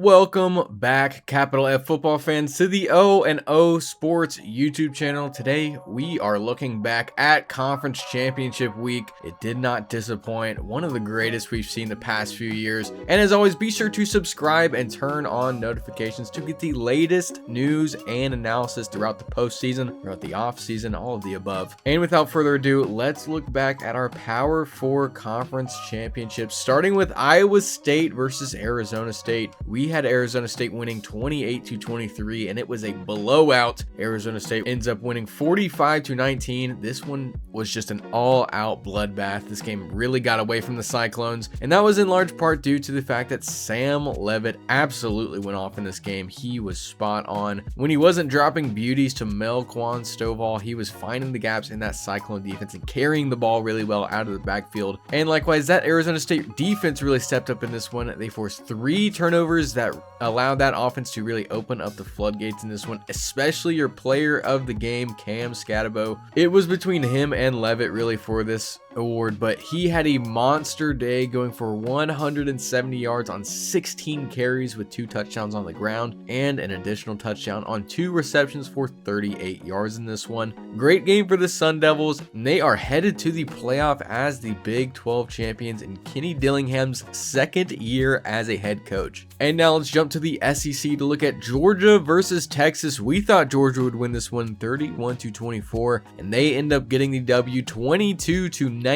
Welcome back, capital F football fans, to the O&O Sports YouTube channel. Today, we are looking back at Conference Championship Week. It did not disappoint. One of the greatest we've seen the past few years. And as always, be sure to subscribe and turn on notifications to get the latest news and analysis throughout the postseason, throughout the offseason, all of the above. And without further ado, let's look back at our Power 4 Conference Championships, starting with Iowa State versus Arizona State. We had Arizona State winning 28-23, and it was a blowout. Arizona State ends up winning 45-19. This one was just an all-out bloodbath. This game really got away from the Cyclones, and that was in large part due to the fact that Sam Levitt absolutely went off in this game. He was spot on. When he wasn't dropping beauties to Melquan Stovall, he was finding the gaps in that Cyclone defense and carrying the ball really well out of the backfield. And likewise, that Arizona State defense really stepped up in this one. They forced 3 turnovers that allowed that offense to really open up the floodgates in this one, especially your player of the game, Cam Scatabo. It was between him and Levitt really for this award, but he had a monster day, going for 170 yards on 16 carries with 2 touchdowns on the ground and an additional touchdown on 2 receptions for 38 yards in this one. Great game for the Sun Devils, and they are headed to the playoff as the Big 12 champions in Kenny Dillingham's second year as a head coach. And now let's jump to the SEC to look at Georgia versus Texas. We thought Georgia would win this one 31-24, and they end up getting the W 22-19.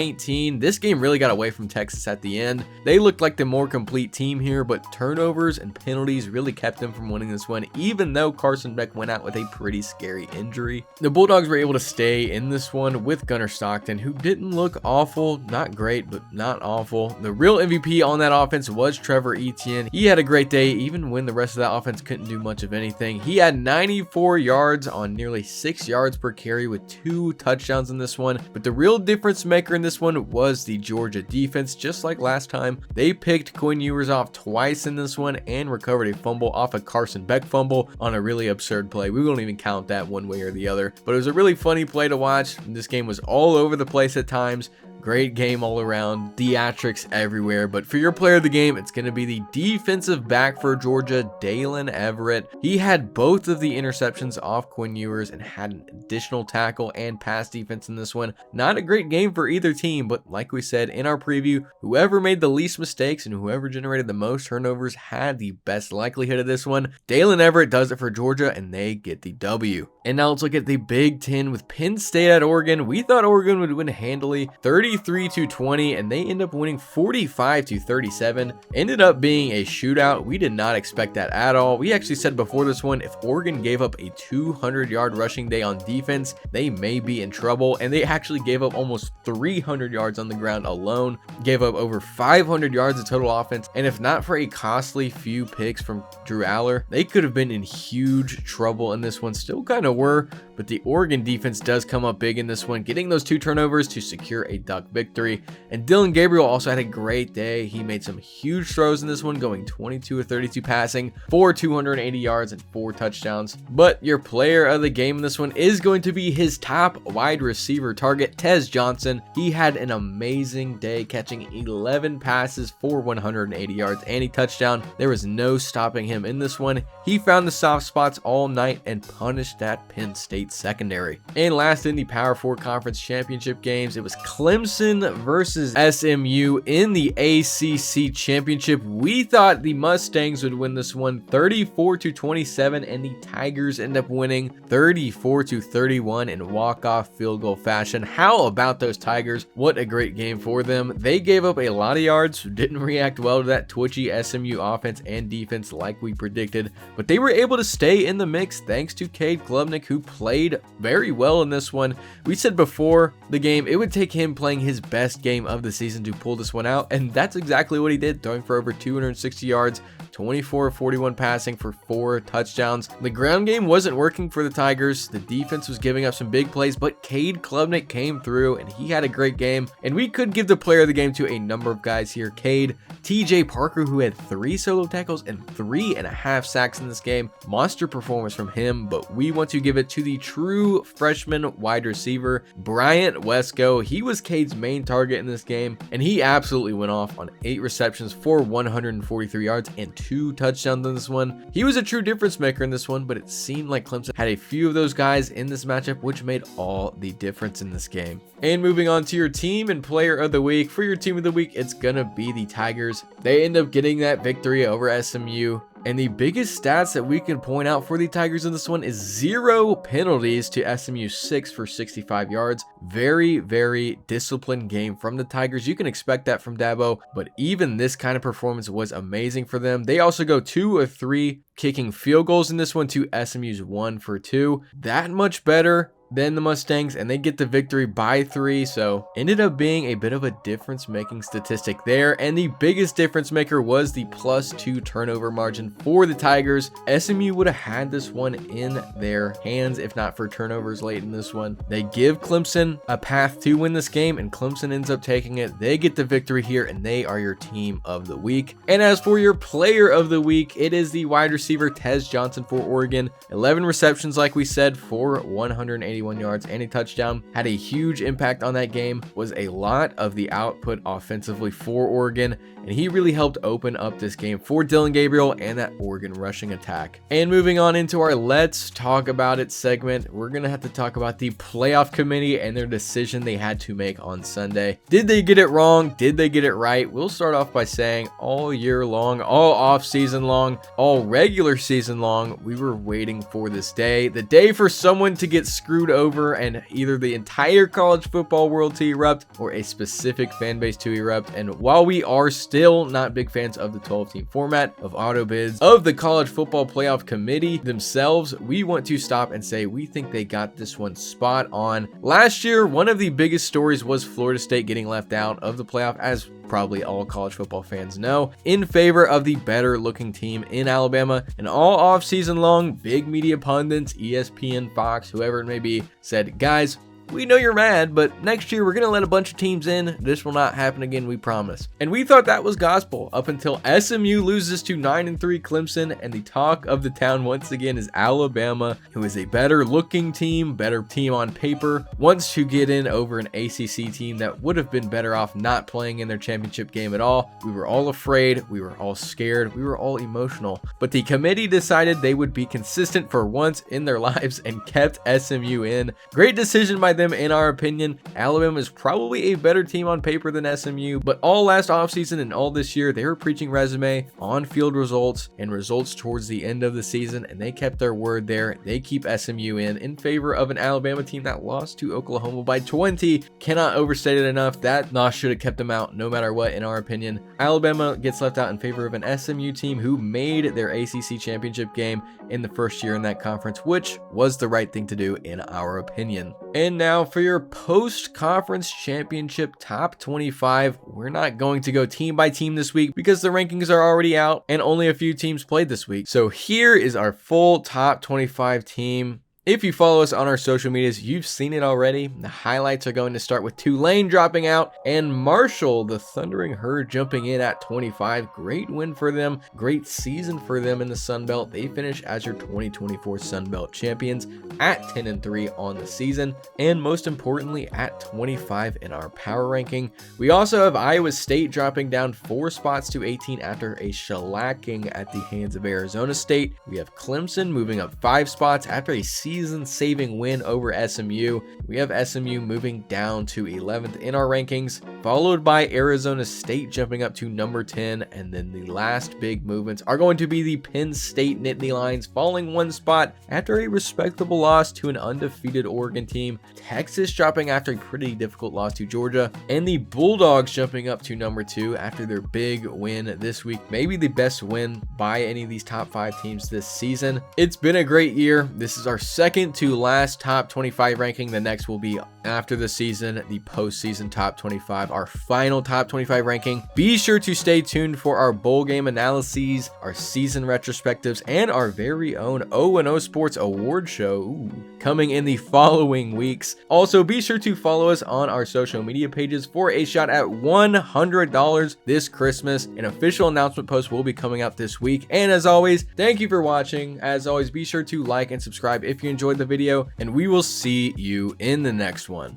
This game really got away from Texas at the end. They looked like the more complete team here, but turnovers and penalties really kept them from winning this one, even though Carson Beck went out with a pretty scary injury. The Bulldogs were able to stay in this one with Gunnar Stockton, who didn't look awful, not great, but not awful. The real MVP on that offense was Trevor Etienne. He had a great day, even when the rest of that offense couldn't do much of anything. He had 94 yards on nearly 6 yards per carry with 2 touchdowns in this one. But the real difference maker in this one was the Georgia defense. Just like last time, they picked Quinn Ewers off twice in this one and recovered a fumble off a Carson Beck fumble on a really absurd play. We won't even count that one way or the other, but it was a really funny play to watch. This game was all over the place at times. Great game all around, theatrics everywhere. But for your player of the game, it's going to be the defensive back for Georgia, Dalen Everett. He had both of the interceptions off Quinn Ewers and had an additional tackle and pass defense in this one. Not a great game for either team, but like we said in our preview, whoever made the least mistakes and whoever generated the most turnovers had the best likelihood of this one. Dalen Everett does it for Georgia, and they get the W. And now let's look at the Big Ten with Penn State at Oregon. We thought Oregon would win handily, 33-20, and they end up winning 45-37. Ended up being a shootout. We did not expect that at all. We actually said before this one, if Oregon gave up a 200-yard rushing day on defense, they may be in trouble. And they actually gave up almost 300 yards on the ground alone. Gave up over 500 yards of total offense. And if not for a costly few picks from Drew Aller, they could have been in huge trouble in this one. Still kind of were, but the Oregon defense does come up big in this one, getting those 2 turnovers to secure a Duck victory. And Dylan Gabriel also had a great day. He made some huge throws in this one, going 22 of 32 passing for 280 yards and 4 touchdowns. But your player of the game in this one is going to be his top wide receiver target, Tez Johnson. He had an amazing day, catching 11 passes for 180 yards and a touchdown. There was no stopping him in this one. He found the soft spots all night and punished that Penn State secondary. And last in the Power 4 Conference Championship games, it was Clemson versus SMU in the ACC Championship. We thought the Mustangs would win this one 34-27, and the Tigers end up winning 34-31 in walk-off field goal fashion. How about those Tigers? What a great game for them. They gave up a lot of yards, didn't react well to that twitchy SMU offense and defense like we predicted, but they were able to stay in the mix thanks to Cade Klubnik, who played very well in this one. We said before the game it would take him playing his best game of the season to pull this one out, and that's exactly what he did, throwing for over 260 yards, 24 of 41 passing for 4 touchdowns. The ground game wasn't working for the Tigers. The defense was giving up some big plays, but Cade Klubnik came through and he had a great game. And we could give the player of the game to a number of guys here. Cade, TJ Parker, who had 3 solo tackles and 3.5 sacks in this game. Monster performance from him, but we want to give it to the true freshman wide receiver, Bryant Wesco. He was Cade's main target in this game, and he absolutely went off on 8 receptions for 143 yards and 2 touchdowns in this one. He was a true difference maker in this one, but it seemed like Clemson had a few of those guys in this matchup, which made all the difference in this game. And moving on to your team and player of the week. For your team of the week, it's gonna be the Tigers. They end up getting that victory over SMU. And the biggest stats that we can point out for the Tigers in this one is 0 penalties to SMU 6 for 65 yards. Very, very disciplined game from the Tigers. You can expect that from Dabo, but even this kind of performance was amazing for them. They also go 2 of 3 kicking field goals in this one to SMU's 1 for 2. That much better than the Mustangs, and they get the victory by 3. So ended up being a bit of a difference making statistic there. And the biggest difference maker was the +2 turnover margin for the Tigers. SMU would have had this one in their hands if not for turnovers late in this one. They give Clemson a path to win this game, and Clemson ends up taking it. They get the victory here, and they are your team of the week. And as for your player of the week, it is the wide receiver Tez Johnson for Oregon. 11 receptions, like we said, for 181 yards and a touchdown. Had a huge impact on that game. Was a lot of the output offensively for Oregon, and he really helped open up this game for Dylan Gabriel and that Oregon rushing attack. And moving on into our Let's Talk About It segment, we're gonna have to talk about the playoff committee and their decision they had to make on Sunday. Did they get it wrong? Did they get it right? We'll start off by saying all year long, all off season long, all regular season long, we were waiting for this day, the day for someone to get screwed over and either the entire college football world to erupt or a specific fan base to erupt. And while we are still not big fans of the 12-team format, of auto bids, of the college football playoff committee themselves, we want to stop and say we think they got this one spot on. Last year, one of the biggest stories was Florida State getting left out of the playoff, as probably all college football fans know, in favor of the better looking team in Alabama. And all off season long, big media pundits, ESPN, Fox, whoever it may be, said, guys, we know you're mad, but next year we're going to let a bunch of teams in. This will not happen again, we promise. And we thought that was gospel up until SMU loses to 9-3 Clemson, and the talk of the town once again is Alabama, who is a better looking team, better team on paper, wants to get in over an ACC team that would have been better off not playing in their championship game at all. We were all afraid, we were all scared, we were all emotional. But the committee decided they would be consistent for once in their lives and kept SMU in. Great decision by them. In our opinion, Alabama is probably a better team on paper than SMU, but all last offseason and all this year, they were preaching resume, on-field results, and results towards the end of the season, and they kept their word there. They keep SMU in favor of an Alabama team that lost to Oklahoma by 20. Cannot overstate it enough. That loss should have kept them out no matter what, in our opinion. Alabama gets left out in favor of an SMU team who made their ACC championship game in the first year in that conference, which was the right thing to do in our opinion. And now for your post-conference championship top 25, we're not going to go team by team this week because the rankings are already out and only a few teams played this week. So here is our full top 25 team. If you follow us on our social medias, you've seen it already. The highlights are going to start with Tulane dropping out and Marshall, the Thundering Herd, jumping in at 25. Great win for them. Great season for them in the Sun Belt. They finish as your 2024 Sun Belt champions at 10-3 on the season, and most importantly at 25 in our power ranking. We also have Iowa State dropping down 4 spots to 18 after a shellacking at the hands of Arizona State. We have Clemson moving up 5 spots after a season-saving win over SMU. We have SMU moving down to 11th in our rankings, followed by Arizona State jumping up to number 10, and then the last big movements are going to be the Penn State Nittany Lions falling 1 spot after a respectable loss to an undefeated Oregon team, Texas dropping after a pretty difficult loss to Georgia, and the Bulldogs jumping up to number 2 after their big win this week, maybe the best win by any of these top 5 teams this season. It's been a great year. This is our second to last top 25 ranking. The next will be after the season, the postseason top 25, our final top 25 ranking. Be sure to stay tuned for our bowl game analyses, our season retrospectives, and our very own O&O Sports Award Show coming in the following weeks. Also, be sure to follow us on our social media pages for a shot at $100 this Christmas. An official announcement post will be coming out this week. And as always, thank you for watching. As always, be sure to like and subscribe if you enjoyed the video, and we will see you in the next one.